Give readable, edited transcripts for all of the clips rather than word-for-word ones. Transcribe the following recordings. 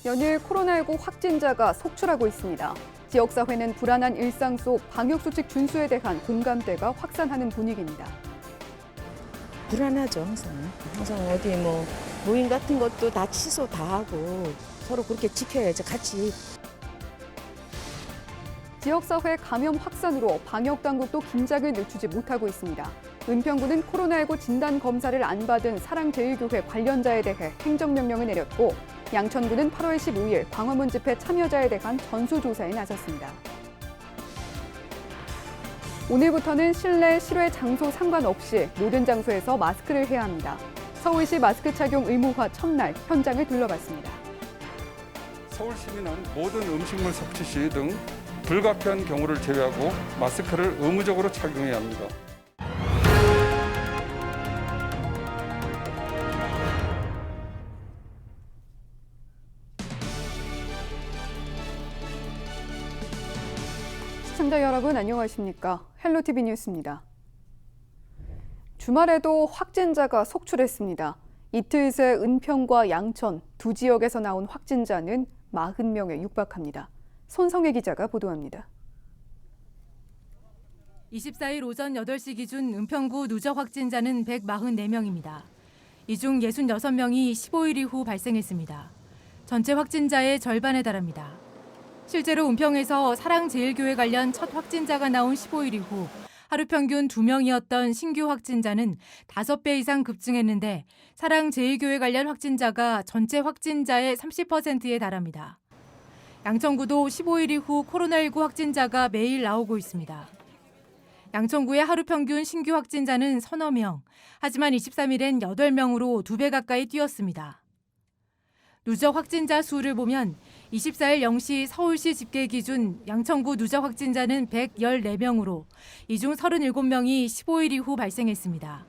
연일 코로나19 확진자가 속출하고 있습니다. 지역사회는 불안한 일상 속 방역수칙 준수에 대한 공감대가 확산하는 분위기입니다. 불안하죠, 항상. 항상 어디 모임 같은 것도 다 취소 다 하고 서로 그렇게 지켜야죠, 같이. 지역사회 감염 확산으로 방역당국도 긴장을 늦추지 못하고 있습니다. 은평구는 코로나19 진단검사를 안 받은 사랑제일교회 관련자에 대해 행정명령을 내렸고, 양천구는 8월 15일 광화문 집회 참여자에 대한 전수조사에 나섰습니다. 오늘부터는 실내, 실외 장소 상관없이 모든 장소에서 마스크를 해야 합니다. 서울시 마스크 착용 의무화 첫날 현장을 둘러봤습니다. 서울 시민은 모든 음식물 섭취 시 등 불가피한 경우를 제외하고 마스크를 의무적으로 착용해야 합니다. 시청자 여러분 안녕하십니까? 헬로티비 뉴스입니다. 주말에도 확진자가 속출했습니다. 이틀 새 은평과 양천 두 지역에서 나온 확진자는 40명에 육박합니다. 손성혜 기자가 보도합니다. 24일 오전 8시 기준 은평구 누적 확진자는 144명입니다. 이 중 66명이 15일 이후 발생했습니다. 전체 확진자의 절반에 달합니다. 실제로 은평에서 사랑제일교회 관련 첫 확진자가 나온 15일 이후 하루 평균 2명이었던 신규 확진자는 5배 이상 급증했는데 사랑제일교회 관련 확진자가 전체 확진자의 30%에 달합니다. 양천구도 15일 이후 코로나19 확진자가 매일 나오고 있습니다. 양천구의 하루 평균 신규 확진자는 서너 명, 하지만 23일엔 8명으로 2배 가까이 뛰었습니다. 누적 확진자 수를 보면 24일 0시 서울시 집계 기준 양천구 누적 확진자는 114명으로 이 중 37명이 15일 이후 발생했습니다.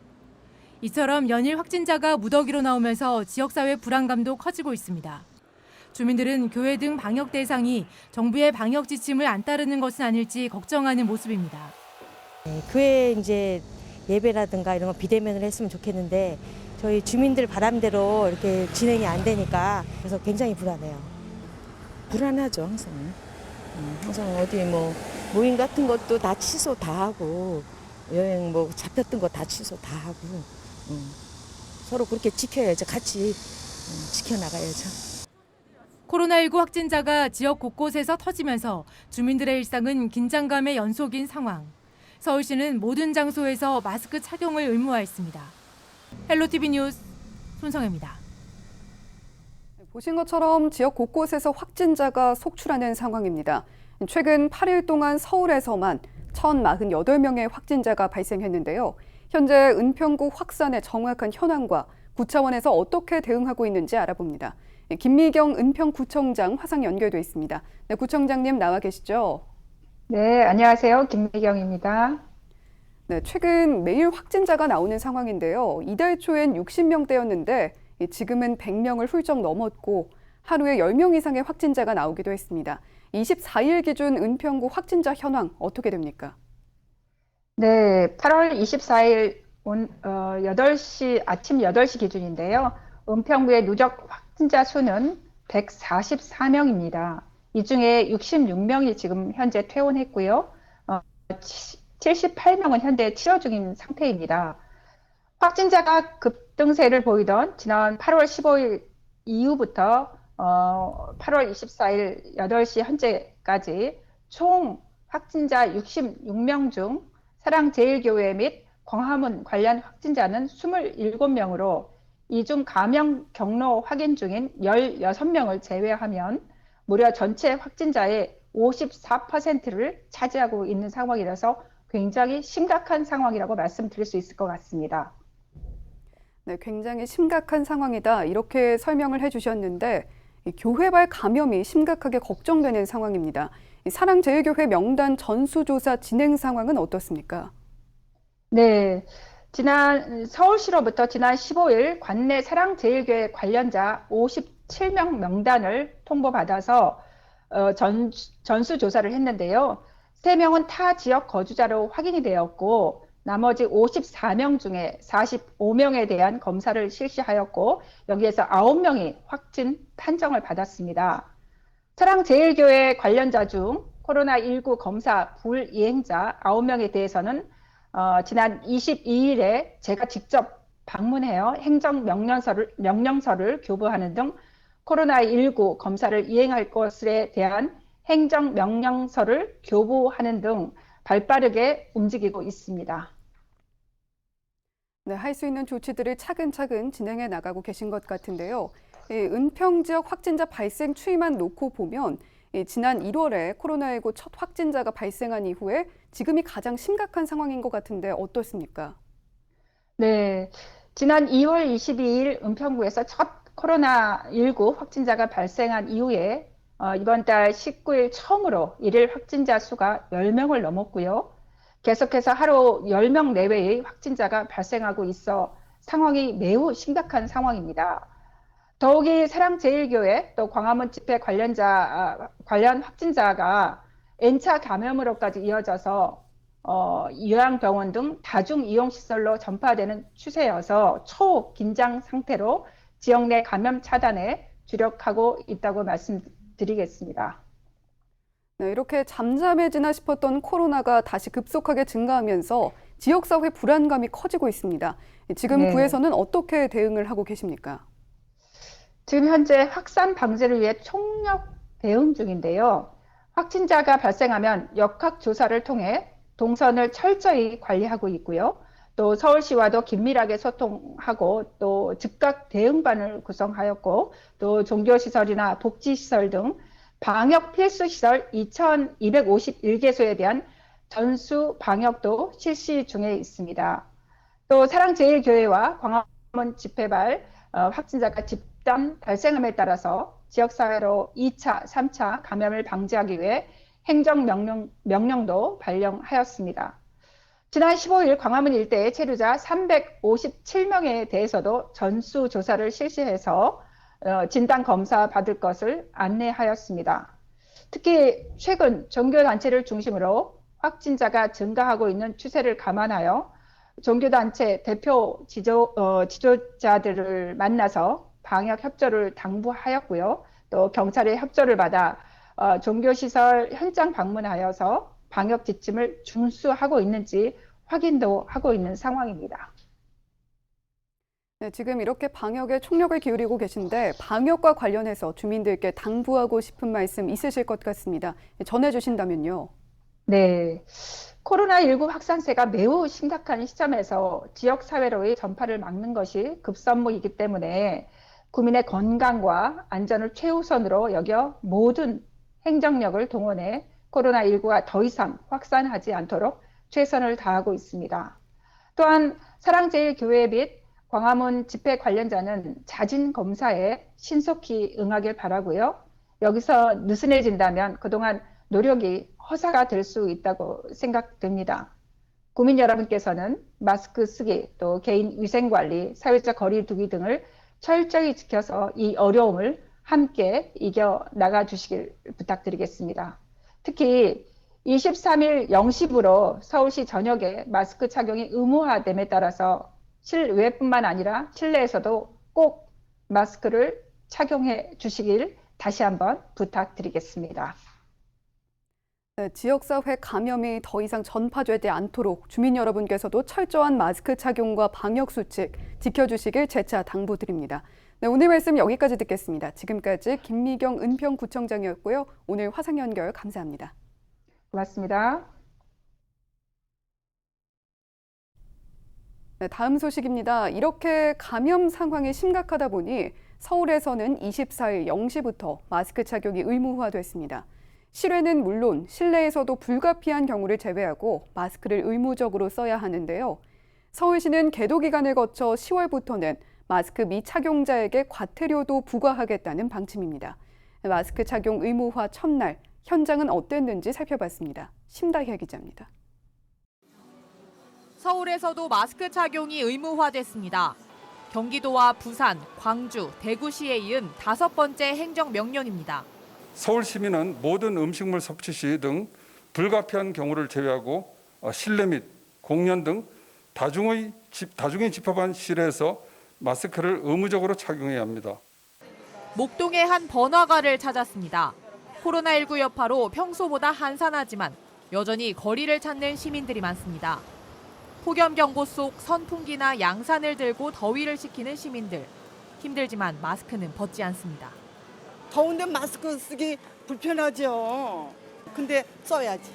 이처럼 연일 확진자가 무더기로 나오면서 지역사회 불안감도 커지고 있습니다. 주민들은 교회 등 방역 대상이 정부의 방역 지침을 안 따르는 것은 아닐지 걱정하는 모습입니다. 교회 이제 예배라든가 이런 거 비대면으로 했으면 좋겠는데 저희 주민들 바람대로 이렇게 진행이 안 되니까 그래서 굉장히 불안해요. 불안하죠, 항상. 항상 어디 모임 같은 것도 다 취소 다 하고 여행 잡혔던 거 다 취소 다 하고 서로 그렇게 지켜야죠, 같이 지켜나가야죠. 코로나19 확진자가 지역 곳곳에서 터지면서 주민들의 일상은 긴장감의 연속인 상황. 서울시는 모든 장소에서 마스크 착용을 의무화했습니다. 헬로티비 뉴스 손성혜입니다. 보신 것처럼 지역 곳곳에서 확진자가 속출하는 상황입니다. 최근 8일 동안 서울에서만 1,048명의 확진자가 발생했는데요. 현재 은평구 확산의 정확한 현황과 구차원에서 어떻게 대응하고 있는지 알아봅니다. 김미경 은평구청장 화상 연결돼 있습니다. 네, 구청장님 나와 계시죠? 네, 안녕하세요. 김미경입니다. 네, 최근 매일 확진자가 나오는 상황인데요. 이달 초엔 60명대였는데 지금은 100명을 훌쩍 넘었고 하루에 10명 이상의 확진자가 나오기도 했습니다. 24일 기준 은평구 확진자 현황 어떻게 됩니까? 네, 8월 24일 아침 8시 기준인데요. 은평구의 누적 확진자 수는 144명입니다. 이 중에 66명이 지금 현재 퇴원했고요. 78명은 현재 치료 중인 상태입니다. 확진자가 급등세를 보이던 지난 8월 15일 이후부터 8월 24일 8시 현재까지 총 확진자 66명 중 사랑제일교회 및 광화문 관련 확진자는 27명으로 이 중 감염 경로 확인 중인 16명을 제외하면 무려 전체 확진자의 54%를 차지하고 있는 상황이라서 굉장히 심각한 상황이라고 말씀드릴 수 있을 것 같습니다. 네, 굉장히 심각한 상황이다 이렇게 설명을 해주셨는데 교회발 감염이 심각하게 걱정되는 상황입니다. 사랑제일교회 명단 전수조사 진행 상황은 어떻습니까? 네, 서울시로부터 지난 15일 관내 사랑제일교회 관련자 57명 명단을 통보받아서 전수조사를 했는데요. 3명은 타 지역 거주자로 확인이 되었고 나머지 54명 중에 45명에 대한 검사를 실시하였고 여기에서 9명이 확진 판정을 받았습니다. 사랑제일교회 관련자 중 코로나19 검사 불이행자 9명에 대해서는 지난 22일에 제가 직접 방문해요. 행정명령서를 교부하는 등 코로나19 검사를 이행할 것에 대한 행정명령서를 교부하는 등 발빠르게 움직이고 있습니다. 네, 할 수 있는 조치들을 차근차근 진행해 나가고 계신 것 같은데요. 은평 지역 확진자 발생 추이만 놓고 보면 지난 1월에 코로나19 첫 확진자가 발생한 이후에 지금이 가장 심각한 상황인 것 같은데 어떻습니까? 네, 지난 2월 22일 은평구에서 첫 코로나19 확진자가 발생한 이후에 이번 달 19일 처음으로 일일 확진자 수가 10명을 넘었고요. 계속해서 하루 10명 내외의 확진자가 발생하고 있어 상황이 매우 심각한 상황입니다. 더욱이 사랑제일교회 또 광화문 집회 관련 확진자가 N차 감염으로까지 이어져서 요양병원 등 다중이용시설로 전파되는 추세여서 초긴장 상태로 지역 내 감염 차단에 주력하고 있다고 말씀드리겠습니다. 네, 이렇게 잠잠해지나 싶었던 코로나가 다시 급속하게 증가하면서 지역사회 불안감이 커지고 있습니다. 지금 네. 구에서는 어떻게 대응을 하고 계십니까? 지금 현재 확산 방지를 위해 총력 대응 중인데요. 확진자가 발생하면 역학조사를 통해 동선을 철저히 관리하고 있고요. 또 서울시와도 긴밀하게 소통하고 또 즉각 대응반을 구성하였고 또 종교시설이나 복지시설 등 방역 필수시설 2,251개소에 대한 전수 방역도 실시 중에 있습니다. 또 사랑제일교회와 광화문 집회발 확진자가 집단 발생함에 따라서 지역사회로 2차, 3차 감염을 방지하기 위해 행정명령도 발령하였습니다. 지난 15일 광화문 일대의 체류자 357명에 대해서도 전수조사를 실시해서 진단검사 받을 것을 안내하였습니다. 특히 최근 종교단체를 중심으로 확진자가 증가하고 있는 추세를 감안하여 종교단체 대표 지도자들을 만나서 방역 협조를 당부하였고요. 또 경찰의 협조를 받아 종교시설 현장 방문하여서 방역 지침을 준수하고 있는지 확인도 하고 있는 상황입니다. 네, 지금 이렇게 방역에 총력을 기울이고 계신데 방역과 관련해서 주민들께 당부하고 싶은 말씀 있으실 것 같습니다. 전해주신다면요. 네. 코로나19 확산세가 매우 심각한 시점에서 지역사회로의 전파를 막는 것이 급선무이기 때문에 국민의 건강과 안전을 최우선으로 여겨 모든 행정력을 동원해 코로나19가 더 이상 확산하지 않도록 최선을 다하고 있습니다. 또한 사랑제일교회 및 광화문 집회 관련자는 자진 검사에 신속히 응하길 바라고요. 여기서 느슨해진다면 그동안 노력이 허사가 될 수 있다고 생각됩니다. 국민 여러분께서는 마스크 쓰기, 또 개인 위생관리, 사회적 거리 두기 등을 철저히 지켜서 이 어려움을 함께 이겨 나가 주시길 부탁드리겠습니다. 특히 23일 0시부로 서울시 전역에 마스크 착용이 의무화됨에 따라서 실외뿐만 아니라 실내에서도 꼭 마스크를 착용해 주시길 다시 한번 부탁드리겠습니다. 네, 지역사회 감염이 더 이상 전파되지 않도록 주민 여러분께서도 철저한 마스크 착용과 방역 수칙 지켜주시길 재차 당부드립니다. 네, 오늘 말씀 여기까지 듣겠습니다. 지금까지 김미경 은평구청장이었고요. 오늘 화상 연결 감사합니다. 고맙습니다. 네, 다음 소식입니다. 이렇게 감염 상황이 심각하다 보니 서울에서는 24일 0시부터 마스크 착용이 의무화됐습니다. 실외는 물론 실내에서도 불가피한 경우를 제외하고 마스크를 의무적으로 써야 하는데요. 서울시는 계도 기간을 거쳐 10월부터는 마스크 미착용자에게 과태료도 부과하겠다는 방침입니다. 마스크 착용 의무화 첫날 현장은 어땠는지 살펴봤습니다. 심다혜 기자입니다. 서울에서도 마스크 착용이 의무화됐습니다. 경기도와 부산, 광주, 대구시에 이은 5번째 행정명령입니다. 서울 시민은 모든 음식물 섭취 시 등 불가피한 경우를 제외하고 실내 및 공연 등 다중이 집합한 실에서 마스크를 의무적으로 착용해야 합니다. 목동의 한 번화가를 찾았습니다. 코로나19 여파로 평소보다 한산하지만 여전히 거리를 찾는 시민들이 많습니다. 폭염경보 속 선풍기나 양산을 들고 더위를 식히는 시민들. 힘들지만 마스크는 벗지 않습니다. 더운데 마스크 쓰기 불편하죠. 근데 써야지.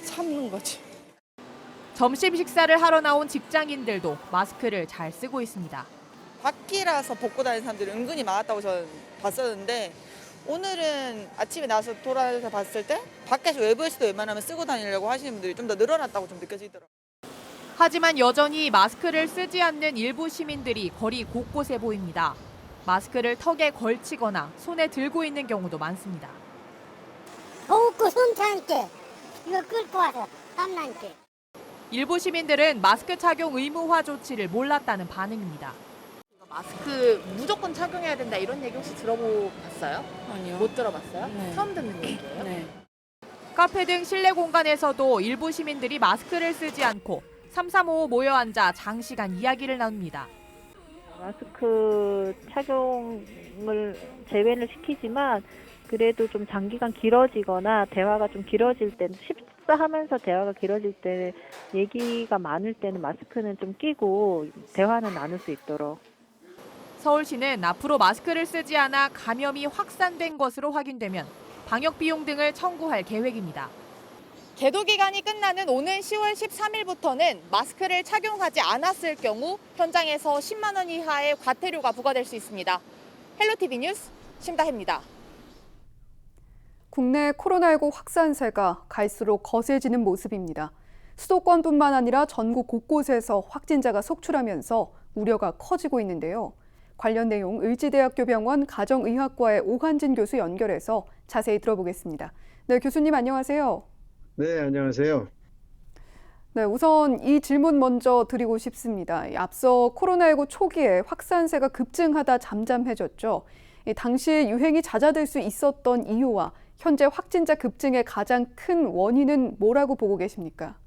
참는 거지. 점심 식사를 하러 나온 직장인들도 마스크를 잘 쓰고 있습니다. 밖이라서 벗고 다니는 사람들이 은근히 많았다고 저는 봤었는데 오늘은 아침에 나와서 돌아서 봤을 때 밖에서 외부에서도 웬만하면 쓰고 다니려고 하시는 분들이 좀 더 늘어났다고 좀 느껴지더라고요. 하지만 여전히 마스크를 쓰지 않는 일부 시민들이 거리 곳곳에 보입니다. 마스크를 턱에 걸치거나 손에 들고 있는 경우도 많습니다. 더웠고 숨차니까 이거 끌고 와서 땀나니까. 일부 시민들은 마스크 착용 의무화 조치를 몰랐다는 반응입니다. 마스크 무조건 착용해야 된다 이런 얘기 혹시 들어봤어요? 아니요. 못 들어봤어요? 네. 처음 듣는 얘기예요? 네. 카페 등 실내 공간에서도 일부 시민들이 마스크를 쓰지 않고 335 모여 앉아 장시간 이야기를 나눕니다. 마스크 착용을 제외를 시키지만 그래도 좀 장기간 길어지거나 대화가 좀 길어질 때는 식사하면서 대화가 길어질 때 얘기가 많을 때는 마스크는 좀 끼고 대화는 나눌 수 있도록. 서울시는 앞으로 마스크를 쓰지 않아 감염이 확산된 것으로 확인되면 방역 비용 등을 청구할 계획입니다. 계도 기간이 끝나는 오는 10월 13일부터는 마스크를 착용하지 않았을 경우 현장에서 10만 원 이하의 과태료가 부과될 수 있습니다. 헬로티비 뉴스 심다혜입니다. 국내 코로나19 확산세가 갈수록 거세지는 모습입니다. 수도권뿐만 아니라 전국 곳곳에서 확진자가 속출하면서 우려가 커지고 있는데요. 관련 내용 의지대학교 병원 가정의학과의 오한진 교수 연결해서 자세히 들어보겠습니다. 네, 교수님 안녕하세요. 네, 안녕하세요. 네, 우선 이 질문 먼저 드리고 싶습니다. 앞서 코로나19 초기에 확산세가 급증하다 잠잠해졌죠. 당시 유행이 잦아들 수 있었던 이유와 현재 확진자 급증의 가장 큰 원인은 뭐라고 보고 계십니까?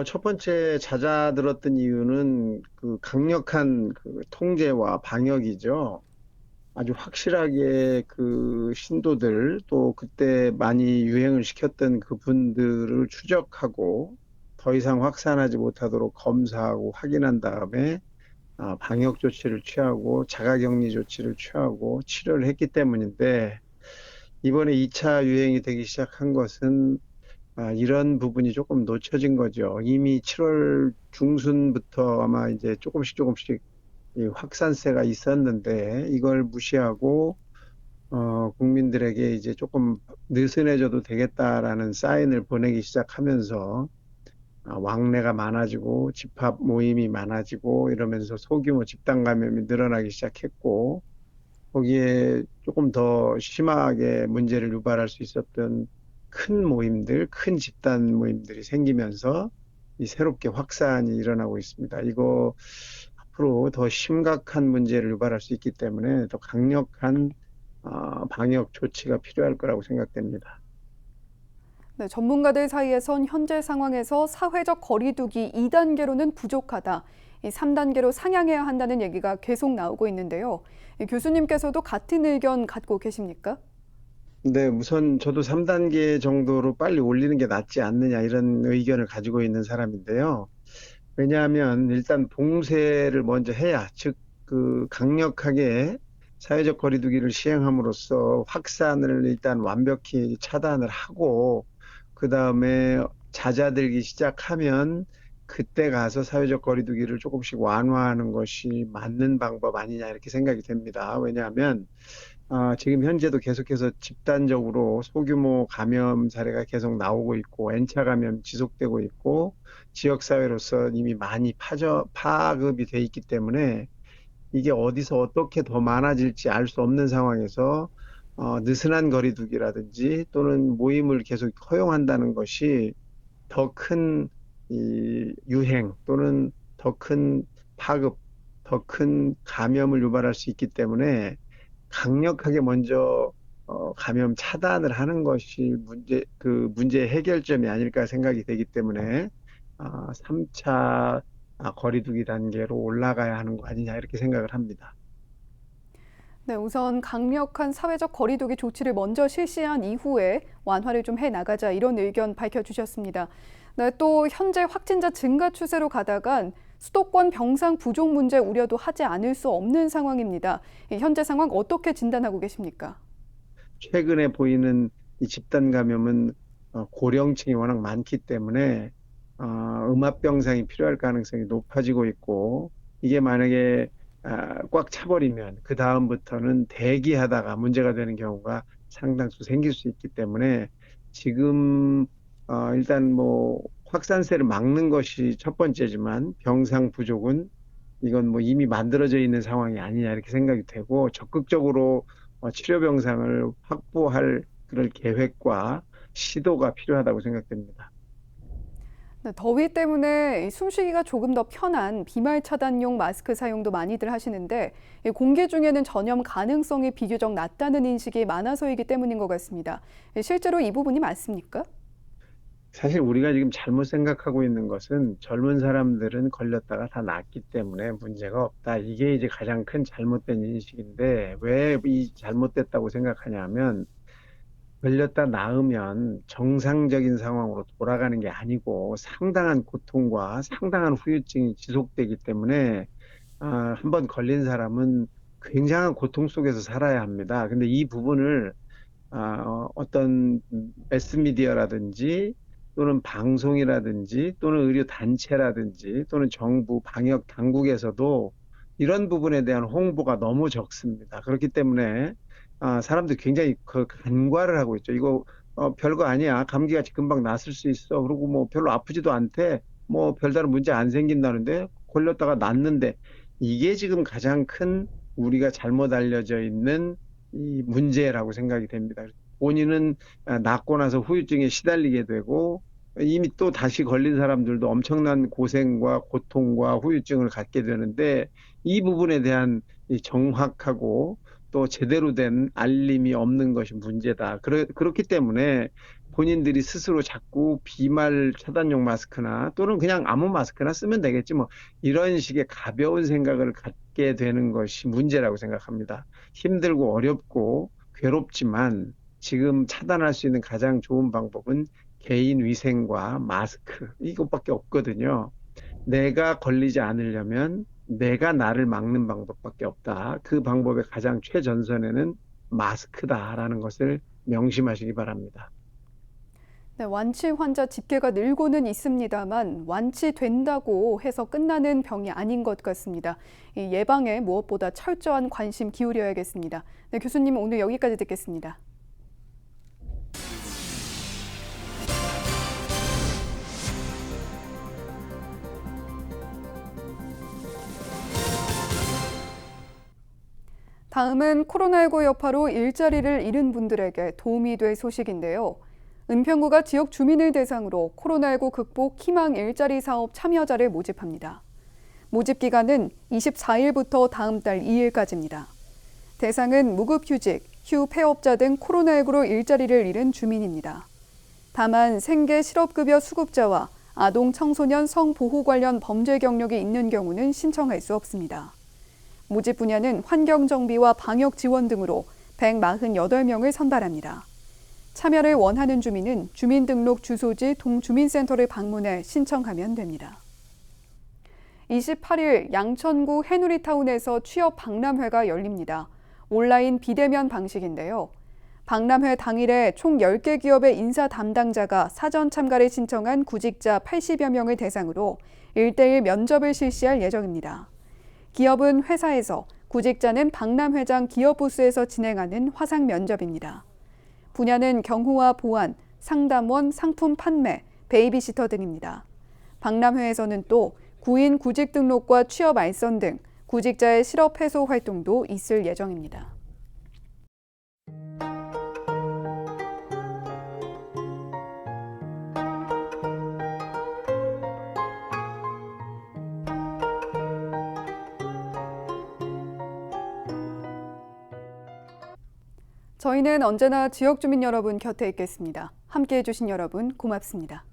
첫 번째 잦아들었던 이유는 그 강력한 그 통제와 방역이죠. 아주 확실하게 그 신도들 또 그때 많이 유행을 시켰던 그분들을 추적하고 더 이상 확산하지 못하도록 검사하고 확인한 다음에 방역 조치를 취하고 자가격리 조치를 취하고 치료를 했기 때문인데 이번에 2차 유행이 되기 시작한 것은 이런 부분이 조금 놓쳐진 거죠. 이미 7월 중순부터 아마 이제 조금씩 이 확산세가 있었는데 이걸 무시하고 국민들에게 이제 조금 느슨해져도 되겠다라는 사인을 보내기 시작하면서 왕래가 많아지고 집합 모임이 많아지고 이러면서 소규모 집단 감염이 늘어나기 시작했고 거기에 조금 더 심하게 문제를 유발할 수 있었던 큰 모임들, 큰 집단 모임들이 생기면서 이 새롭게 확산이 일어나고 있습니다. 이거 앞으로 더 심각한 문제를 유발할 수 있기 때문에 더 강력한 방역 조치가 필요할 거라고 생각됩니다. 네, 전문가들 사이에선 현재 상황에서 사회적 거리두기 2단계로는 부족하다. 이 3단계로 상향해야 한다는 얘기가 계속 나오고 있는데요. 교수님께서도 같은 의견 갖고 계십니까? 네, 우선 저도 3단계 정도로 빨리 올리는 게 낫지 않느냐 이런 의견을 가지고 있는 사람인데요. 왜냐하면 일단 봉쇄를 먼저 해야, 즉 그 강력하게 사회적 거리두기를 시행함으로써 확산을 일단 완벽히 차단을 하고 그 다음에 잦아들기 시작하면 그때 가서 사회적 거리두기를 조금씩 완화하는 것이 맞는 방법 아니냐 이렇게 생각이 됩니다. 왜냐하면 지금 현재도 계속해서 집단적으로 소규모 감염 사례가 계속 나오고 있고 N차 감염 지속되고 있고 지역사회로서 이미 많이 파급이 돼 있기 때문에 이게 어디서 어떻게 더 많아질지 알 수 없는 상황에서 느슨한 거리두기라든지 또는 모임을 계속 허용한다는 것이 더 큰 유행 또는 더 큰 파급, 더 큰 감염을 유발할 수 있기 때문에 강력하게 먼저 감염 차단을 하는 것이 문제의 해결점이 아닐까 생각이 되기 때문에 3차 거리두기 단계로 올라가야 하는 거 아니냐 이렇게 생각을 합니다. 네, 우선 강력한 사회적 거리두기 조치를 먼저 실시한 이후에 완화를 좀 해나가자 이런 의견 밝혀주셨습니다. 네, 또 현재 확진자 증가 추세로 가다간 수도권 병상 부족 문제 우려도 하지 않을 수 없는 상황입니다. 이 현재 상황 어떻게 진단하고 계십니까? 최근에 보이는 이 집단 감염은 고령층이 워낙 많기 때문에 음압병상이 필요할 가능성이 높아지고 있고, 이게 만약에 꽉 차버리면 그 다음부터는 대기하다가 문제가 되는 경우가 상당수 생길 수 있기 때문에 지금 일단 뭐 확산세를 막는 것이 첫 번째지만 병상 부족은 이건 뭐 이미 만들어져 있는 상황이 아니냐 이렇게 생각이 되고, 적극적으로 치료 병상을 확보할 그럴 계획과 시도가 필요하다고 생각됩니다. 네, 더위 때문에 숨쉬기가 조금 더 편한 비말 차단용 마스크 사용도 많이들 하시는데 공기 중에는 전염 가능성이 비교적 낮다는 인식이 많아서이기 때문인 것 같습니다. 실제로 이 부분이 맞습니까? 사실 우리가 지금 잘못 생각하고 있는 것은 젊은 사람들은 걸렸다가 다 낫기 때문에 문제가 없다. 이게 이제 가장 큰 잘못된 인식인데, 왜 이 잘못됐다고 생각하냐면 걸렸다 나으면 정상적인 상황으로 돌아가는 게 아니고 상당한 고통과 상당한 후유증이 지속되기 때문에 한번 걸린 사람은 굉장한 고통 속에서 살아야 합니다. 근데 이 부분을 어떤 매스미디어라든지 또는 방송이라든지 또는 의료단체라든지 또는 정부 방역 당국에서도 이런 부분에 대한 홍보가 너무 적습니다. 그렇기 때문에 사람들이 굉장히 간과를 하고 있죠. 이거 별거 아니야. 감기가 금방 낫을 수 있어. 그리고 뭐 별로 아프지도 않대. 뭐 별다른 문제 안 생긴다는데 걸렸다가 낫는데, 이게 지금 가장 큰 우리가 잘못 알려져 있는 이 문제라고 생각이 됩니다. 본인은 낫고 나서 후유증에 시달리게 되고, 이미 또 다시 걸린 사람들도 엄청난 고생과 고통과 후유증을 갖게 되는데, 이 부분에 대한 이 정확하고 또 제대로 된 알림이 없는 것이 문제다. 그렇기 때문에 본인들이 스스로 자꾸 비말 차단용 마스크나 또는 그냥 아무 마스크나 쓰면 되겠지 뭐, 이런 식의 가벼운 생각을 갖게 되는 것이 문제라고 생각합니다. 힘들고 어렵고 괴롭지만 지금 차단할 수 있는 가장 좋은 방법은 개인 위생과 마스크, 이것밖에 없거든요. 내가 걸리지 않으려면 내가 나를 막는 방법밖에 없다. 그 방법의 가장 최전선에는 마스크다라는 것을 명심하시기 바랍니다. 네, 완치 환자 집계가 늘고는 있습니다만 완치된다고 해서 끝나는 병이 아닌 것 같습니다. 이 예방에 무엇보다 철저한 관심 기울여야겠습니다. 네, 교수님 오늘 여기까지 듣겠습니다. 다음은 코로나19 여파로 일자리를 잃은 분들에게 도움이 될 소식인데요. 은평구가 지역 주민을 대상으로 코로나19 극복 희망 일자리 사업 참여자를 모집합니다. 모집 기간은 24일부터 다음 달 2일까지입니다. 대상은 무급휴직, 휴폐업자 등 코로나19로 일자리를 잃은 주민입니다. 다만 생계 실업급여 수급자와 아동 청소년 성보호 관련 범죄 경력이 있는 경우는 신청할 수 없습니다. 모집 분야는 환경정비와 방역 지원 등으로 148명을 선발합니다. 참여를 원하는 주민은 주민등록 주소지 동주민센터를 방문해 신청하면 됩니다. 28일 양천구 해누리타운에서 취업 박람회가 열립니다. 온라인 비대면 방식인데요. 박람회 당일에 총 10개 기업의 인사 담당자가 사전 참가를 신청한 구직자 80여 명을 대상으로 1대1 면접을 실시할 예정입니다. 기업은 회사에서, 구직자는 박람회장 기업부스에서 진행하는 화상 면접입니다. 분야는 경호와 보안, 상담원, 상품 판매, 베이비시터 등입니다. 박람회에서는 또 구인 구직 등록과 취업 알선 등 구직자의 실업 해소 활동도 있을 예정입니다. 저희는 언제나 지역 주민 여러분 곁에 있겠습니다. 함께해 주신 여러분 고맙습니다.